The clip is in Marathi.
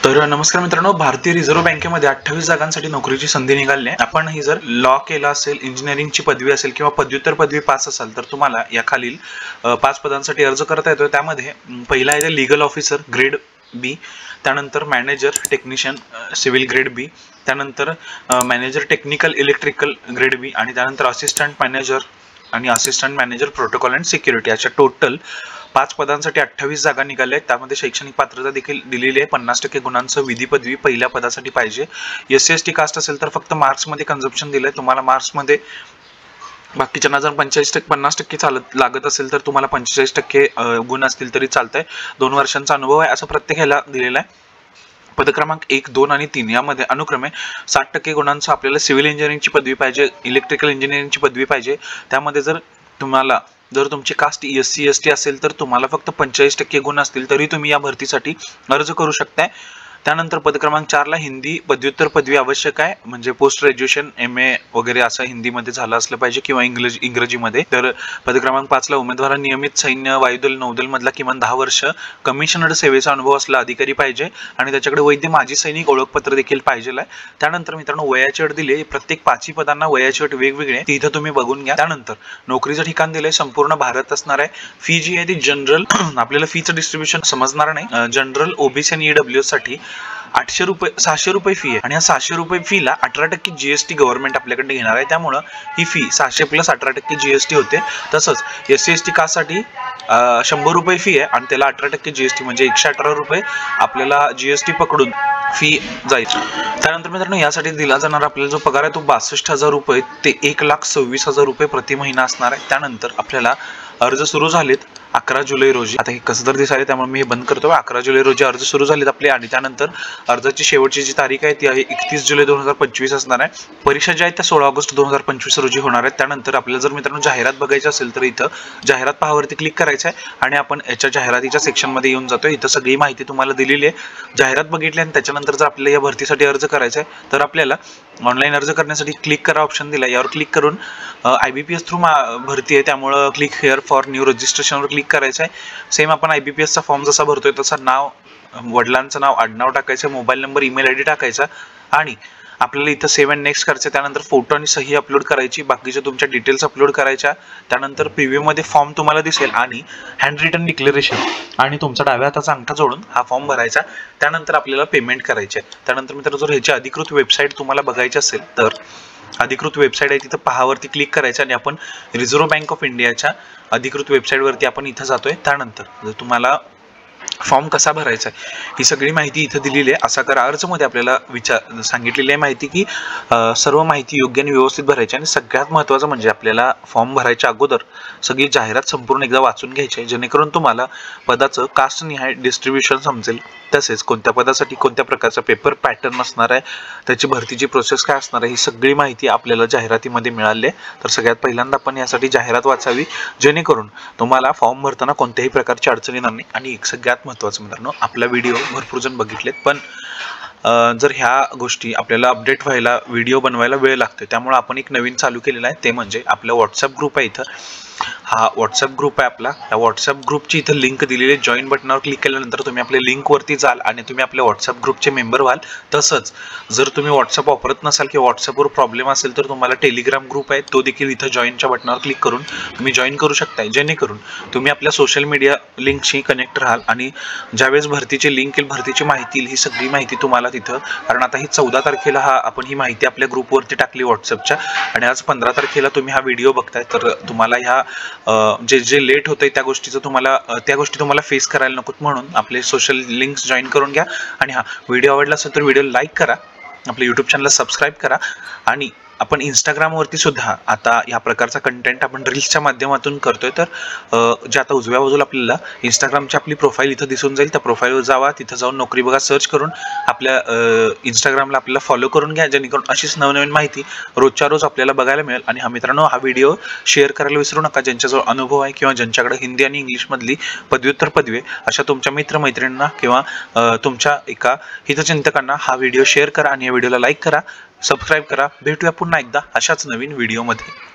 तर नमस्कार मित्रांनो, भारतीय रिझर्व्ह बँकेमध्ये 28 जागांसाठी नोकरीची संधी निघाली आहे. आपण ही जर लॉ केला असेल, इंजिनिअरिंगची पदवी असेल किंवा पदव्युत्तर पदवी पास असाल तर तुम्हाला या खालील 5 पदांसाठी अर्ज करता येतो. त्यामध्ये पहिला आहे लीगल ऑफिसर ग्रेड बी, त्यानंतर मॅनेजर टेक्निशियन सिव्हिल ग्रेड बी, त्यानंतर मॅनेजर टेक्निकल इलेक्ट्रिकल ग्रेड बी आणि त्यानंतर असिस्टंट मॅनेजर आणि assistant manager protocol and security. अशा टोटल 5 पदांसाठी 28 जागा निघाल्या आहेत. त्यामध्ये शैक्षणिक पात्रता देखील दिलेली आहे. 50% गुणांसह विधी पदवी पहिल्या पदासाठी पाहिजे. SC/ST कास्ट असेल तर फक्त मार्क्समध्ये कन्झप्शन दिलंय. तुम्हाला मार्क्समध्ये बाकीच्यांना जर 50% लागत असेल तर तुम्हाला 45% गुण असतील तरी चालतंय. 2 वर्षांचा अनुभव आहे असं प्रत्येक ह्याला दिलेला आहे. पद क्रमांक 1, 2 आणि 3 यामध्ये अनुक्रमे 60% गुणांसह आपल्याला सिव्हिल इंजिनिअरिंगची पदवी पाहिजे, इलेक्ट्रिकल इंजिनिअरिंगची पदवी पाहिजे. त्यामध्ये जर तुमची कास्ट SC/ST असेल तर तुम्हाला फक्त 45% गुण असतील तरी तुम्ही या भरतीसाठी अर्ज करू शकताय. त्यानंतर पद क्रमांक 4 ला हिंदी पदव्युत्तर पदवी आवश्यक आहे, म्हणजे पोस्ट ग्रॅज्युएशन MA वगैरे असं हिंदीमध्ये झालं असलं पाहिजे किंवा इंग्रजीमध्ये. तर पद क्रमांक 5 ला उमेदवारांना नियमित सैन्य, वायुदल, नौदल मधला किमान 10 वर्ष कमिशनर्ड सेवेचा अनुभव असला अधिकारी पाहिजे आणि त्याच्याकडे वैद्य माजी सैनिक ओळखपत्र देखील पाहिजे आहे. त्यानंतर मित्रांनो वयाची अट दिली, प्रत्येक 5 पदांना वयाची अट वेगवेगळी आहे, ती इथं तुम्ही बघून घ्या. त्यानंतर नोकरीचं ठिकाण दिलंय, संपूर्ण भारत असणार आहे. फी जी आहे ती जनरल, आपल्याला फीचं डिस्ट्रीब्युशन समजणार नाही. जनरल, OBC आणि EWS साठी 600 रुपये फी आहे आणि या 600 रुपये फीला 18% GST गव्हर्नमेंट आपल्याकडे घेणार आहे. त्यामुळं ही फी 600 + 18% GST होते. तसंच SC/ST कास्टसाठी 100 रुपये फी आहे आणि त्याला 18% GST म्हणजे 118 रुपये आपल्याला GST पकडून फी जाईल. त्यानंतर मित्रांनो यासाठी दिला जाणार आपल्याला जो पगार आहे तो 62,000 रुपये ते 1,26,000 रुपये प्रति महिना असणार आहे. त्यानंतर आपल्याला अर्ज सुरू झालेत 11 जुलै रोजी. आता हे कसं तर दिसायला त्यामुळे मी हे बंद करतो. 11 जुलै रोजी अर्ज सुरू झालेत आपले आणि त्यानंतर अर्जाची शेवटची जी तारीख आहे ती आहे 31 जुलै 2025 असणार आहे. परीक्षा ज्या आहेत त्या 16 ऑगस्ट 2025 रोजी होणार आहेत. त्यानंतर आपल्याला जर मित्रांनो जाहिरात बघायची असेल तर इथं जाहिरात पहावरती क्लिक करायचं आहे आणि आपण याच्या जाहिरातीच्या सेक्शनमध्ये येऊन जातोय. इथं सगळी माहिती तुम्हाला दिलेली आहे. जाहिरात बघितली आणि त्याच्यानंतर जर आपल्याला या भरतीसाठी अर्ज करायचा आहे तर आपल्याला ऑनलाईन अर्ज करण्यासाठी क्लिक करा ऑप्शन दिला, यावर क्लिक करून IBPS थ्रू भरती आहे त्यामुळं क्लिक हिअर फॉर न्यू रजिस्ट्रेशनवर क्लिक करायचं आहे. सेम आपण IBPSचा फॉर्म जसा भरतोय तसा नाव, वडिलांचं नाव, आडनाव टाकायचं, मोबाईल नंबर, ईमेल ID टाकायचा आणि आपल्याला इथं सेव्ह अँड नेक्स्ट करायचं. त्यानंतर फोटो आणि सही अपलोड करायची, बाकीच्या तुमच्या डिटेल्स अपलोड करायच्या. त्यानंतर प्रिव्ह्यूमध्ये फॉर्म तुम्हाला दिसेल आणि हँड रिटन डिक्लेरेशन आणि तुमचा डाव्या हाताचा अंगठा जोडून हा फॉर्म भरायचा. त्यानंतर आपल्याला पेमेंट करायचे. त्यानंतर मित्रांनो जर ह्याची अधिकृत वेबसाईट तुम्हाला बघायची असेल तर अधिकृत वेबसाईट आहे, तिथं पहावरती क्लिक करायचं आणि आपण रिझर्व्ह बँक ऑफ इंडियाच्या अधिकृत वेबसाईटवरती आपण इथं जातोय. त्यानंतर जर तुम्हाला फॉर्म कसा भरायचा आहे ही सगळी माहिती इथं दिलेली आहे. असा करा अर्जमध्ये आपल्याला सांगितलेली आहे माहिती की सर्व माहिती योग्य आणि व्यवस्थित भरायची आणि सगळ्यात महत्त्वाचं म्हणजे आपल्याला फॉर्म भरायच्या अगोदर सगळी जाहिरात संपूर्ण एकदा वाचून घ्यायची आहे, जेणेकरून तुम्हाला पदाचं कास्टनिहाय डिस्ट्रीब्युशन समजेल. तसेच कोणत्या पदासाठी कोणत्या प्रकारचा पेपर पॅटर्न असणार आहे, त्याची भरतीची प्रोसेस काय असणार आहे, ही सगळी माहिती आपल्याला जाहिरातीमध्ये मिळाली आहे. तर सगळ्यात पहिल्यांदा आपण यासाठी जाहिरात वाचावी, जेणेकरून तुम्हाला फॉर्म भरताना कोणत्याही प्रकारची अडचण येणार नाही. आणि एक सगळ्यात महत्त्वाचं मित्रांनो, आपला व्हिडिओ भरपूर जण बघितलेत पण जर ह्या गोष्टी आपल्याला अपडेट व्हायला, व्हिडिओ बनवायला वेळ लागतो, त्यामुळे आपण एक नवीन चालू केलेला आहे, ते म्हणजे आपला व्हॉट्सअप ग्रुप आहे. इथं हा व्हॉट्सअप ग्रुप आहे आपला. या व्हॉट्सअप ग्रुपची इथं लिंक दिलेली आहे. जॉईन बटनावर क्लिक केल्यानंतर तुम्ही आपल्या लिंकवरती जाल आणि तुम्ही आपल्या व्हॉट्सअप ग्रुपचे मेंबर व्हाल. तसंच जर तुम्ही व्हॉट्सअप वापरत नसाल किंवा व्हॉट्सअपवर प्रॉब्लेम असेल तर तुम्हाला टेलिग्राम ग्रुप आहे, तो देखील इथं जॉईनच्या बटनावर क्लिक करून तुम्ही जॉईन करू शकताय, जेणेकरून तुम्ही आपल्या सोशल मीडिया लिंकशी कनेक्ट राहाल आणि ज्यावेळेस भरतीची लिंक येईल, भरतीची माहिती येईल, ही सगळी माहिती तुम्हाला तिथं, कारण आता ही 14 तारखेला आपण ही माहिती आपल्या ग्रुपवरती टाकली व्हॉट्सअपच्या आणि आज 15 तारखेला तुम्ही हा व्हिडिओ बघताय. तर तुम्हाला ह्या जे लेट होतंय त्या गोष्टी तुम्हाला फेस करायला नकोत, म्हणून आपले सोशल लिंक्स जॉईन करून घ्या. आणि हा व्हिडिओ आवडला असेल तर व्हिडिओ लाईक करा, आपल्या यूट्यूब चॅनलला सबस्क्राईब करा आणि आपण इंस्टाग्रामवरती सुद्धा आता या प्रकारचा कंटेंट आपण रील्सच्या माध्यमातून करतोय. तर जे आता उजव्या बाजूला आपल्याला इंस्टाग्रामची आपली प्रोफाईल इथं दिसून जाईल, त्या प्रोफाईलवर जावा, तिथं जाऊन नोकरी बघा सर्च करून आपल्या इंस्टाग्रामला आपल्याला फॉलो करून घ्या, जेणेकरून अशीच नवनवीन माहिती रोजच्या रोज आपल्याला बघायला मिळेल. आणि हा मित्रांनो हा व्हिडिओ शेअर करायला विसरू नका. ज्यांच्याजवळ अनुभव आहे किंवा ज्यांच्याकडे हिंदी आणि इंग्लिशमधली पदव्युत्तर पदवी अशा तुमच्या मित्रमैत्रिणींना किंवा तुमच्या एका हितचिंतकांना हा व्हिडिओ शेअर करा आणि या व्हिडिओला लाईक करा, सबस्क्राईब करा. भेटूया पुन्हा एकदा अशाच नवीन व्हिडिओमध्ये.